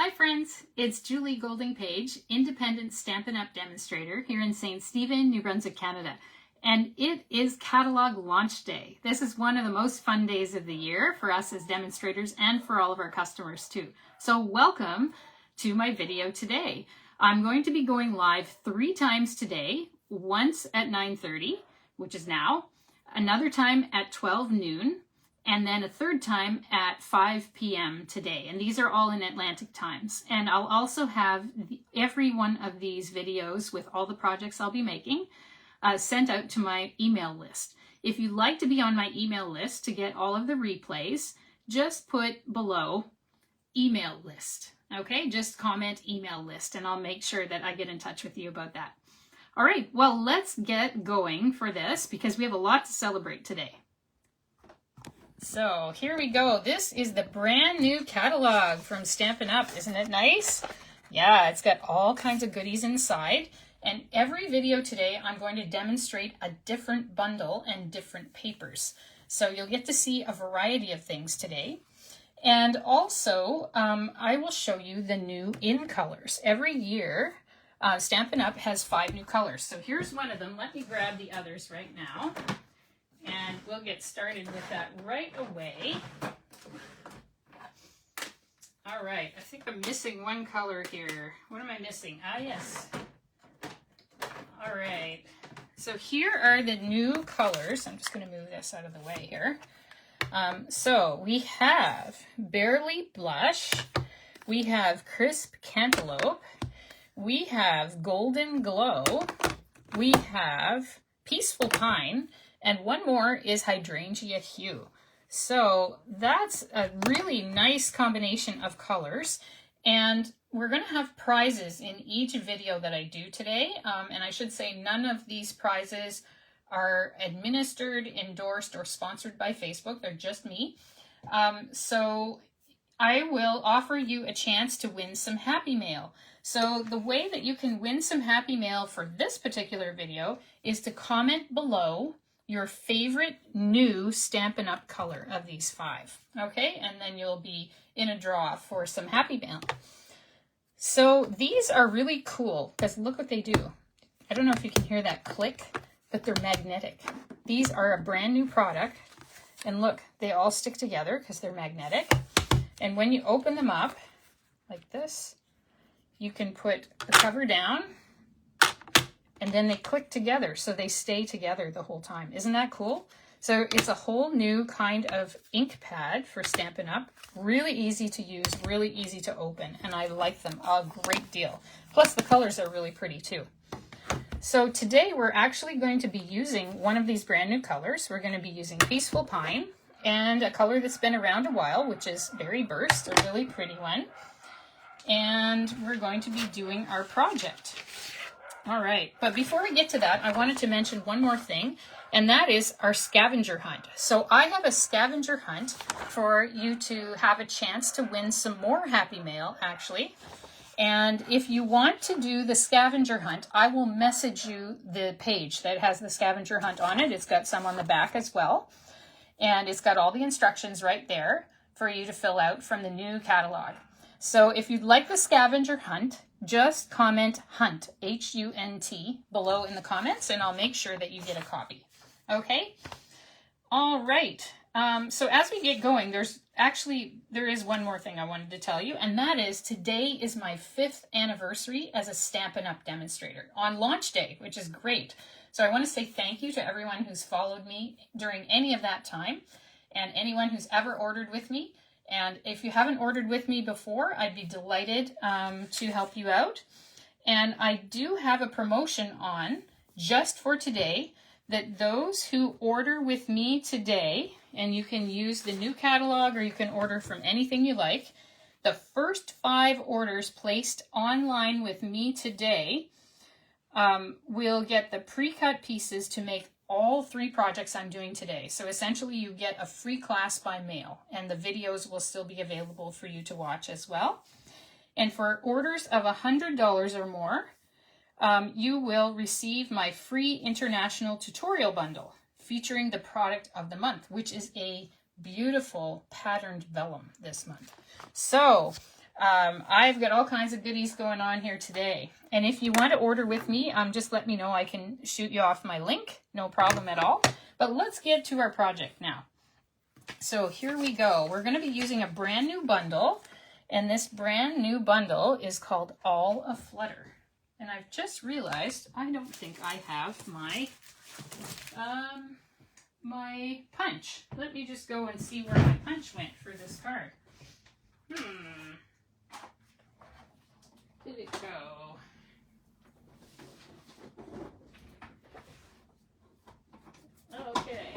Hi friends, it's Julie Golding-Page, independent Stampin' Up! Demonstrator here in St. Stephen, New Brunswick, Canada. And it is Catalogue Launch Day. This is one of the most fun days of the year for us as demonstrators and for all of our customers too. So welcome to my video today. I'm going to be going live 3 times today, once at 9:30, which is now, another time at 12 noon, and then a third time at 5 p.m. today. And these are all in Atlantic times. And I'll also have every one of these videos with all the projects I'll be making sent out to my email list. If you'd like to be on my email list to get all of the replays, just put below email list. Okay, just comment email list and I'll make sure that I get in touch with you about that. All right, well, let's get going for this because we have a lot to celebrate today. So here we go. This is the brand new catalog from Stampin' Up! Isn't it nice? Yeah, it's got all kinds of goodies inside. And every video today, I'm going to demonstrate a different bundle and different papers. So you'll get to see a variety of things today. And also, I will show you the new in colors. Every year, Stampin' Up! Has 5 new colors. So here's one of them. Let me grab the others right now. And we'll get started with that right away. All right, I think I'm missing one color here. What am I missing? Ah, yes. All right, so here are the new colors. I'm just going to move this out of the way here. So we have Barely Blush, we have Crisp Cantaloupe, we have Golden Glow, we have Peaceful Pine, and one more is Hydrangea Hue. So that's a really nice combination of colors. And we're going to have prizes in each video that I do today. And I should say none of these prizes are administered, endorsed, or sponsored by Facebook. They're just me. So I will offer you a chance to win some Happy Mail. So the way that you can win some Happy Mail for this particular video is to comment below your favorite new Stampin' Up! Color of these 5, okay? And then you'll be in a draw for some Happy Mail. So these are really cool because look what they do. I don't know if you can hear that click, but they're magnetic. These are a brand new product. And look, they all stick together because they're magnetic. And when you open them up like this, you can put the cover down and then they click together, so they stay together the whole time. Isn't that cool? So it's a whole new kind of ink pad for Stampin' Up! Really easy to use, really easy to open, and I like them a great deal. Plus the colors are really pretty too. So today we're actually going to be using one of these brand new colors. We're going to be using Peaceful Pine and a color that's been around a while, which is Berry Burst, a really pretty one. And we're going to be doing our project. All right, but before we get to that, I wanted to mention one more thing, and that is our scavenger hunt. So I have a scavenger hunt for you to have a chance to win some more Happy Mail, actually. And if you want to do the scavenger hunt, I will message you the page that has the scavenger hunt on it. It's got some on the back as well. And it's got all the instructions right there for you to fill out from the new catalog. So if you'd like the scavenger hunt, just comment HUNT, H-U-N-T, below in the comments, and I'll make sure that you get a copy. Okay? All right. So as we get going, there is one more thing I wanted to tell you, and that is today is my 5th anniversary as a Stampin' Up! Demonstrator on launch day, which is great. So I want to say thank you to everyone who's followed me during any of that time and anyone who's ever ordered with me. And if you haven't ordered with me before, I'd be delighted to help you out. And I do have a promotion on just for today that those who order with me today, and you can use the new catalog or you can order from anything you like, the first 5 orders placed online with me today will get the pre-cut pieces to make all 3 projects I'm doing today. So essentially you get a free class by mail and the videos will still be available for you to watch as well. And for orders of $100 or more, you will receive my free international tutorial bundle featuring the product of the month, which is a beautiful patterned vellum this month. So I've got all kinds of goodies going on here today. And if you want to order with me, just let me know. I can shoot you off my link. No problem at all. But let's get to our project now. So here we go. We're going to be using a brand new bundle. And this brand new bundle is called All Aflutter. And I've just realized I don't think I have my my punch. Let me just go and see where my punch went for this card. Did it go? Okay.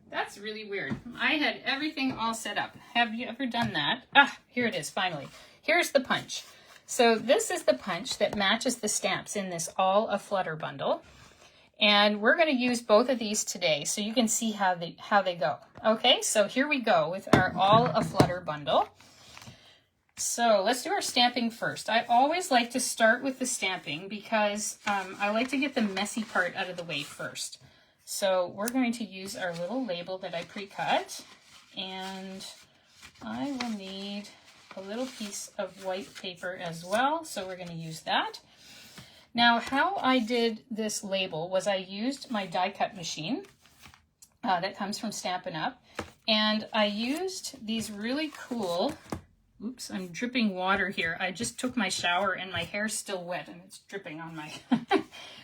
That's really weird. I had everything all set up. Have you ever done that? Ah, here it is, finally. Here's the punch. So this is the punch that matches the stamps in this All Aflutter bundle. And we're going to use both of these today so you can see how they go. Okay, so here we go with our All Aflutter bundle. So let's do our stamping first. I always like to start with the stamping because I like to get the messy part out of the way first. So we're going to use our little label that I pre-cut, and I will need a little piece of white paper as well, so we're going to use that. Now, how I did this label was I used my die cut machine that comes from Stampin' Up, and I used these really cool, oops, I'm dripping water here. I just took my shower and my hair's still wet and it's dripping on my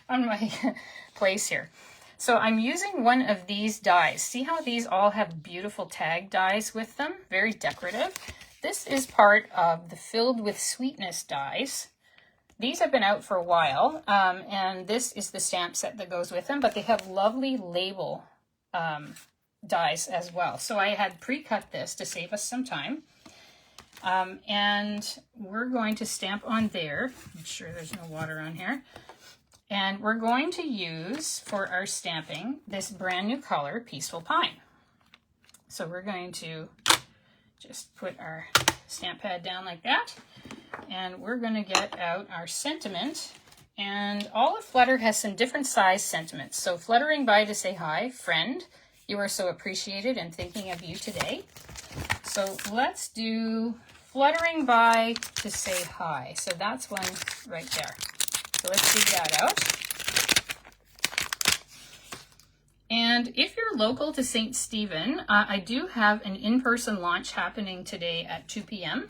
on my place here. So I'm using one of these dies. See how these all have beautiful tag dies with them? Very decorative. This is part of the Filled with Sweetness dies. These have been out for a while, and this is the stamp set that goes with them, but they have lovely label dies as well. So I had pre-cut this to save us some time. And we're going to stamp on there. Make sure there's no water on here. And we're going to use, for our stamping, this brand new color, Peaceful Pine. So we're going to just put our stamp pad down like that. And we're going to get out our sentiment. And All Aflutter has some different size sentiments. So fluttering by to say hi, friend, you are so appreciated and thinking of you today. So let's do fluttering by to say hi. So that's one right there. So let's dig that out. And if you're local to St. Stephen, I do have an in-person launch happening today at 2 p.m.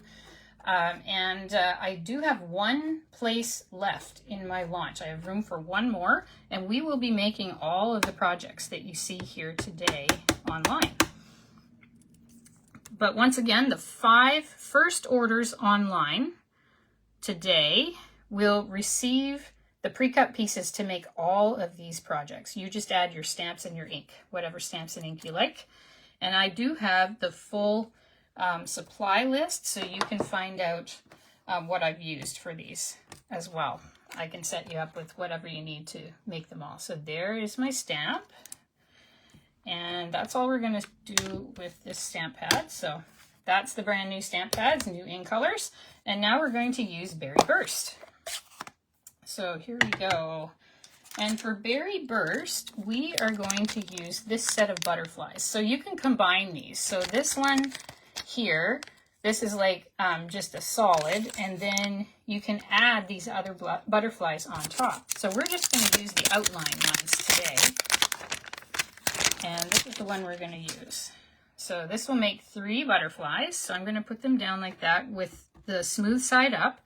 I do have one place left in my launch. I have room for one more, and we will be making all of the projects that you see here today online. But once again, the 5 first orders online today will receive the pre-cut pieces to make all of these projects. You just add your stamps and your ink, whatever stamps and ink you like. And I do have the full supply list, so you can find out what I've used for these as well. I can set you up with whatever you need to make them all. So there is my stamp. And that's all we're going to do with this stamp pad. So that's the brand new stamp pads, new ink colors. And now we're going to use Berry Burst. So here we go. And for Berry Burst, we are going to use this set of butterflies. So you can combine these. So this one here, this is like just a solid, and then you can add these other butterflies on top. So we're just going to use the outline ones today. And this is the one we're going to use. So this will make 3 butterflies. So I'm going to put them down like that with the smooth side up.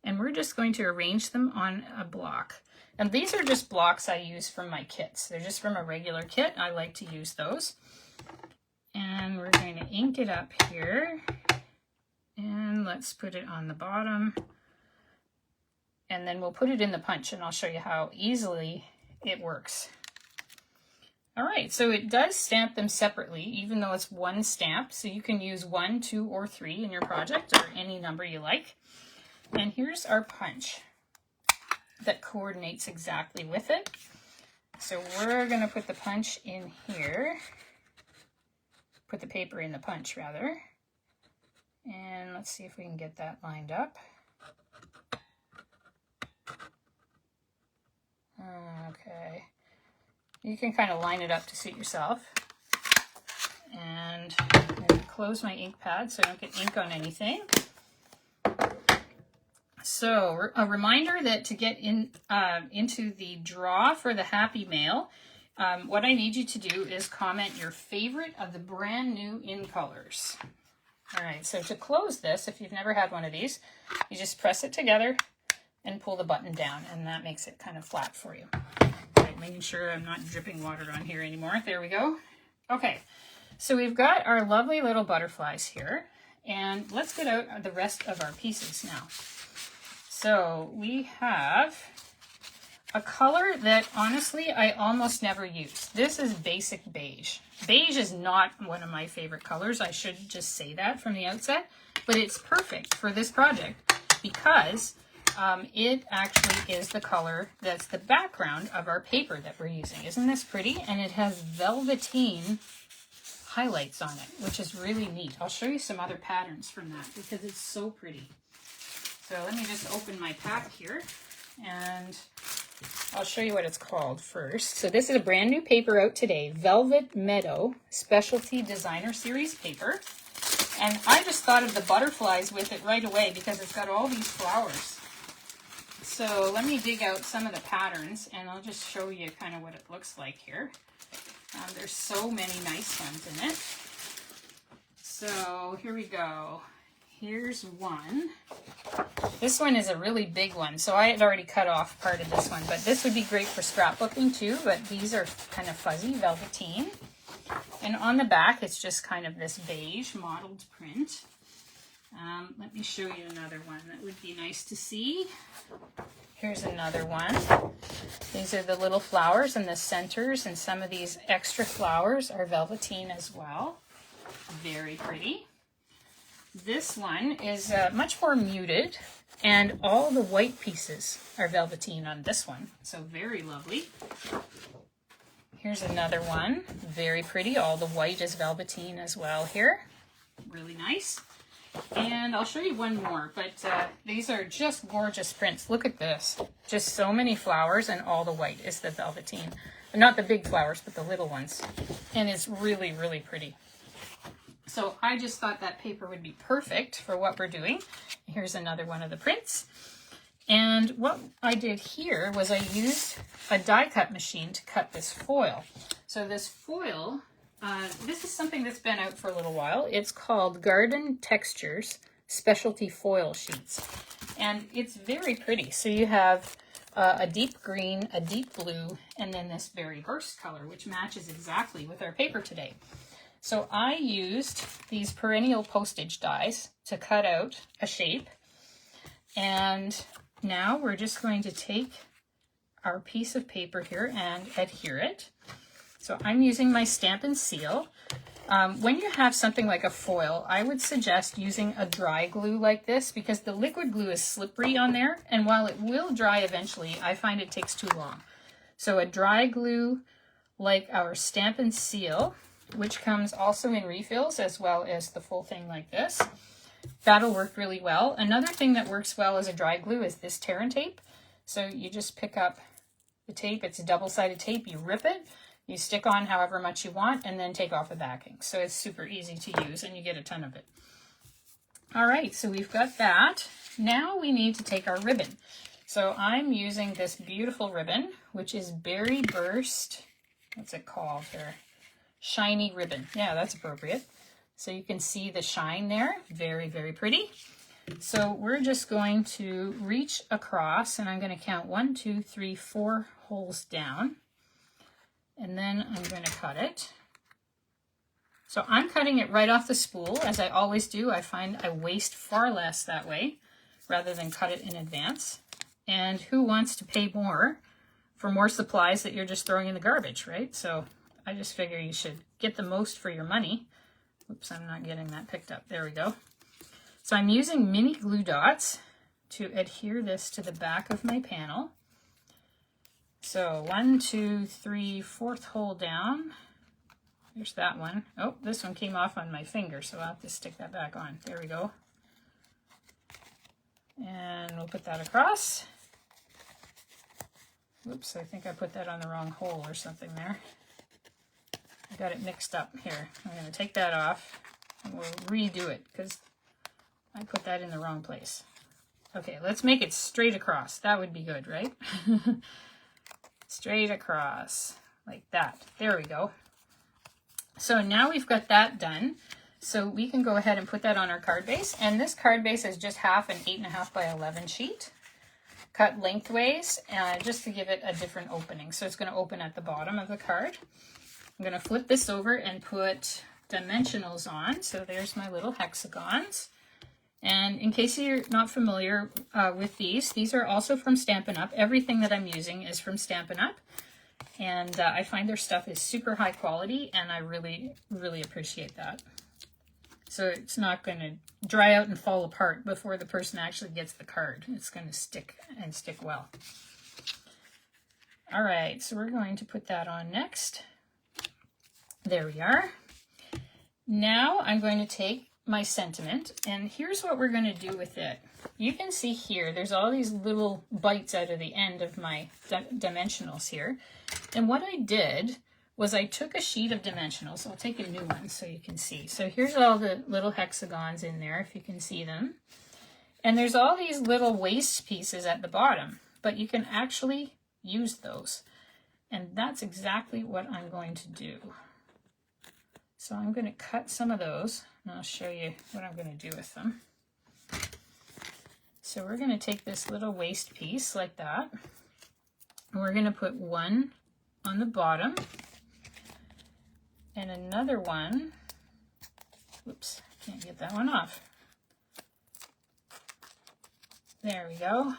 And we're just going to arrange them on a block. And these are just blocks I use from my kits. They're just from a regular kit. I like to use those. And we're going to ink it up here. And let's put it on the bottom. And then we'll put it in the punch, and I'll show you how easily it works. All right, so it does stamp them separately, even though it's one stamp. So you can use 1, 2, or 3 in your project, or any number you like. And here's our punch that coordinates exactly with it. So we're going to put the punch in here. Put the paper in the punch, rather. And let's see if we can get that lined up. Okay. You can kind of line it up to suit yourself. And I'm going to close my ink pad so I don't get ink on anything. So a reminder that to get into the draw for the Happy Mail, what I need you to do is comment your favorite of the brand new in colors. All right, so to close this, if you've never had one of these, you just press it together and pull the button down, and that makes it kind of flat for you. All right, making sure I'm not dripping water on here anymore. There we go. Okay, so we've got our lovely little butterflies here, and let's get out the rest of our pieces now. So we have a color that honestly I almost never use. This is basic beige. Beige is not one of my favorite colors. I should just say that from the outset, but it's perfect for this project because it actually is the color that's the background of our paper that we're using. Isn't this pretty? And it has velveteen highlights on it, which is really neat. I'll show you some other patterns from that because it's so pretty. So let me just open my pack here and I'll show you what it's called first. So this is a brand new paper out today, Velvet Meadow Specialty Designer Series paper. And I just thought of the butterflies with it right away because it's got all these flowers. So let me dig out some of the patterns and I'll just show you kind of what it looks like here. There's so many nice ones in it. So here we go. Here's one. This one is a really big one, so I had already cut off part of this one, but this would be great for scrapbooking too, but these are kind of fuzzy, velveteen. And on the back, it's just kind of this beige mottled print. Let me show you another one that would be nice to see. Here's another one. These are the little flowers and the centers, and some of these extra flowers are velveteen as well. Very pretty. This one is much more muted, and all the white pieces are velveteen on this one, so very lovely. Here's another one, very pretty. All the white is velveteen as well here. Really nice. And I'll show you one more, but these are just gorgeous prints. Look at this. Just so many flowers, and all the white is the velveteen. Not the big flowers, but the little ones. And it's really, really pretty. So I just thought that paper would be perfect for what we're doing. Here's another one of the prints. And what I did here was I used a die cut machine to cut this foil. So this foil, this is something that's been out for a little while. It's called Garden Textures Specialty Foil Sheets. And it's very pretty. So you have a deep green, a deep blue, and then this very burst color, which matches exactly with our paper today. So I used these perennial postage dies to cut out a shape. And now we're just going to take our piece of paper here and adhere it. So I'm using my Stamp and Seal. When you have something like a foil, I would suggest using a dry glue like this because the liquid glue is slippery on there. And while it will dry eventually, I find it takes too long. So a dry glue like our Stamp and Seal, which comes also in refills as well as the full thing like this. That'll work really well. Another thing that works well as a dry glue is this tear and tape. So you just pick up the tape, it's a double-sided tape, you rip it, you stick on however much you want, and then take off the backing. So it's super easy to use and you get a ton of it. All right, so we've got that. Now we need to take our ribbon. So I'm using this beautiful ribbon, which is Berry Burst, what's it called here? Shiny ribbon. Yeah, that's appropriate. So you can see the shine there. Very, very pretty. So we're just going to reach across, and I'm going to count 1, 2, 3, 4 holes down. And then I'm going to cut it. So I'm cutting it right off the spool, as I always do. I find I waste far less that way, rather than cut it in advance. And who wants to pay more for more supplies that you're just throwing in the garbage, right? So I just figure you should get the most for your money. Oops, I'm not getting that picked up. There we go. So I'm using mini glue dots to adhere this to the back of my panel. So 1, 2, 3, 4th hole down. There's that one. Oh, this one came off on my finger, so I'll have to stick that back on. There we go. And we'll put that across. Oops, I think I put that on the wrong hole or something there. I got it mixed up here. I'm going to take that off and we'll redo it because I put that in the wrong place. Okay, let's make it straight across. That would be good, right? Straight across, like that. There we go. So now we've got that done. So we can go ahead and put that on our card base. And this card base is just half an 8.5 by 11 sheet, cut lengthways, just to give it a different opening. So it's going to open at the bottom of the card. I'm going to flip this over and put dimensionals on. So there's my little hexagons. And in case you're not familiar with these are also from Stampin' Up. Everything that I'm using is from Stampin' Up. And I find their stuff is super high quality, and I really, really appreciate that. So it's not going to dry out and fall apart before the person actually gets the card. It's going to stick and stick well. All right, so we're going to put that on next. There we are. Now I'm going to take my sentiment, and here's what we're going to do with it. You can see here, there's all these little bites out of the end of my dimensionals here. And what I did was I took a sheet of dimensionals. I'll take a new one so you can see. So here's all the little hexagons in there, if you can see them. And there's all these little waste pieces at the bottom, but you can actually use those. And that's exactly what I'm going to do. So I'm going to cut some of those, and I'll show you what I'm going to do with them. So we're going to take this little waste piece like that, and we're going to put one on the bottom, and another one, whoops, can't get that one off. There we go.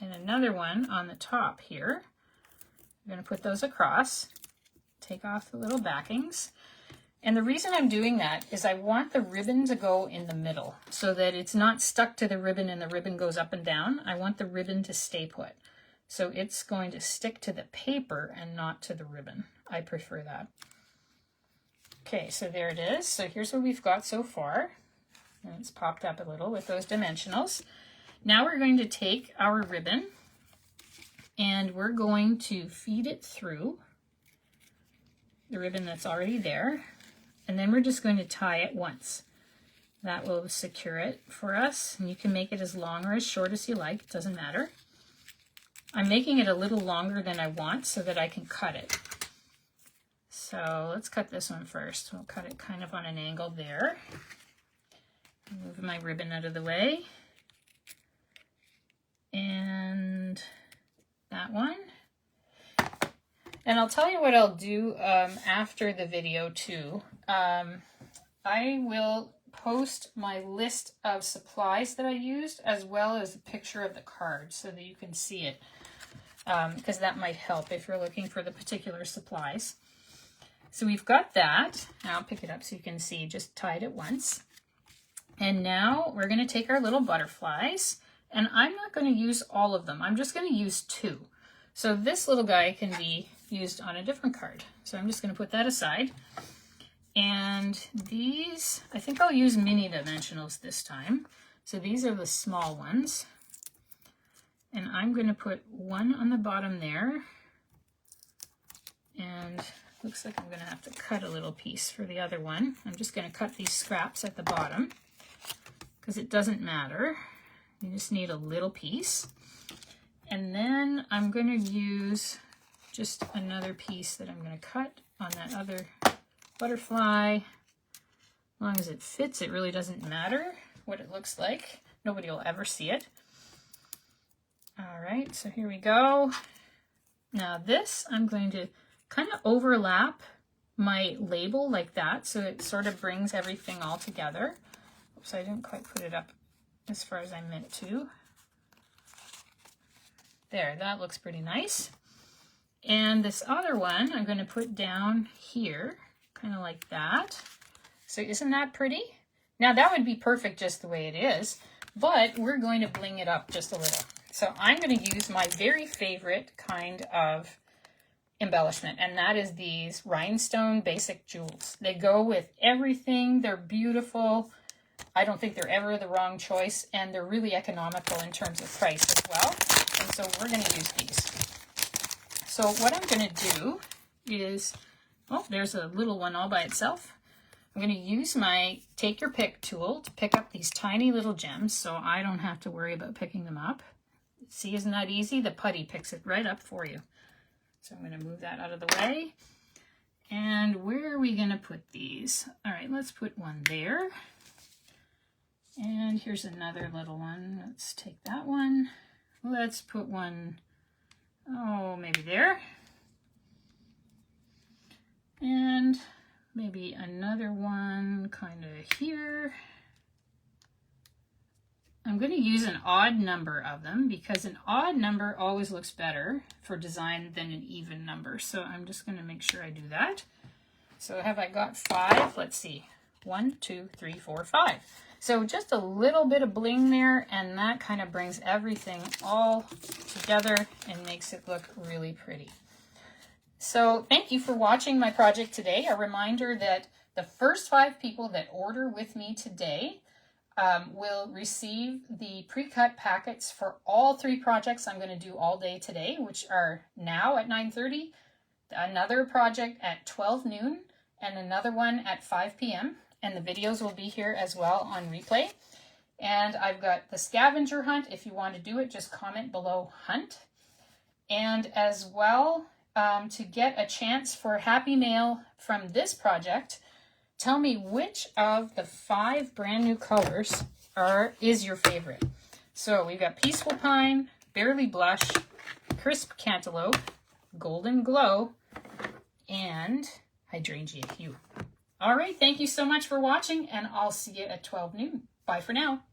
And another one on the top here. I'm going to put those across, take off the little backings. And the reason I'm doing that is I want the ribbon to go in the middle so that it's not stuck to the ribbon and the ribbon goes up and down. I want the ribbon to stay put. So it's going to stick to the paper and not to the ribbon. I prefer that. Okay, so there it is. So here's what we've got so far. And it's popped up a little with those dimensionals. Now we're going to take our ribbon and we're going to feed it through the ribbon that's already there. And then we're just going to tie it once. That will secure it for us. And you can make it as long or as short as you like. It doesn't matter. I'm making it a little longer than I want so that I can cut it. So let's cut this one first. We'll cut it kind of on an angle there. Move my ribbon out of the way. And that one. And I'll tell you what I'll do after the video too. I will post my list of supplies that I used as well as a picture of the card so that you can see it, because that might help if you're looking for the particular supplies. So we've got that. I'll pick it up so you can see, just tied it once. And now we're going to take our little butterflies, and I'm not going to use all of them. I'm just going to use 2. So this little guy can be used on a different card. So I'm just going to put that aside. And these, I think I'll use mini dimensionals this time. So these are the small ones. And I'm going to put one on the bottom there. And looks like I'm going to have to cut a little piece for the other one. I'm just going to cut these scraps at the bottom because it doesn't matter. You just need a little piece. And then I'm going to use just another piece that I'm going to cut on that other butterfly. As long as it fits, it really doesn't matter what it looks like. Nobody will ever see it. All right, so here we go. Now this, I'm going to kind of overlap my label like that so it sort of brings everything all together. Oops, I didn't quite put it up as far as I meant to. There, that looks pretty nice. And this other one I'm going to put down here, kind of like that. So isn't that pretty? Now that would be perfect just the way it is, but we're going to bling it up just a little. So I'm going to use my very favorite kind of embellishment, and that is these rhinestone basic jewels. They go with everything. They're beautiful. I don't think they're ever the wrong choice, and they're really economical in terms of price as well. And so we're going to use these. So what I'm going to do is, oh, there's a little one all by itself. I'm going to use my take your pick tool to pick up these tiny little gems so I don't have to worry about picking them up. See, isn't that easy? The putty picks it right up for you. So I'm going to move that out of the way. And where are we going to put these? All right, let's put one there. And here's another little one. Let's take that one. Let's put one, oh, maybe there. And maybe another one kind of here. I'm going to use an odd number of them because an odd number always looks better for design than an even number. So I'm just going to make sure I do that. So have I got 5? Let's see. 1, 2, 3, 4, 5. So just a little bit of bling there, and that kind of brings everything all together and makes it look really pretty. So thank you for watching my project today. A reminder that the first 5 people that order with me today will receive the pre-cut packets for all 3 projects I'm going to do all day today, which are now at 9:30, another project at 12 noon, and another one at 5 p.m. And the videos will be here as well on replay. And I've got the scavenger hunt. If you want to do it, just comment below hunt. And as well, to get a chance for Happy Mail from this project, tell me which of the 5 brand new colors is your favorite. So we've got Peaceful Pine, Barely Blush, Crisp Cantaloupe, Golden Glow, and Hydrangea Hue. All right, thank you so much for watching, and I'll see you at 12 noon. Bye for now.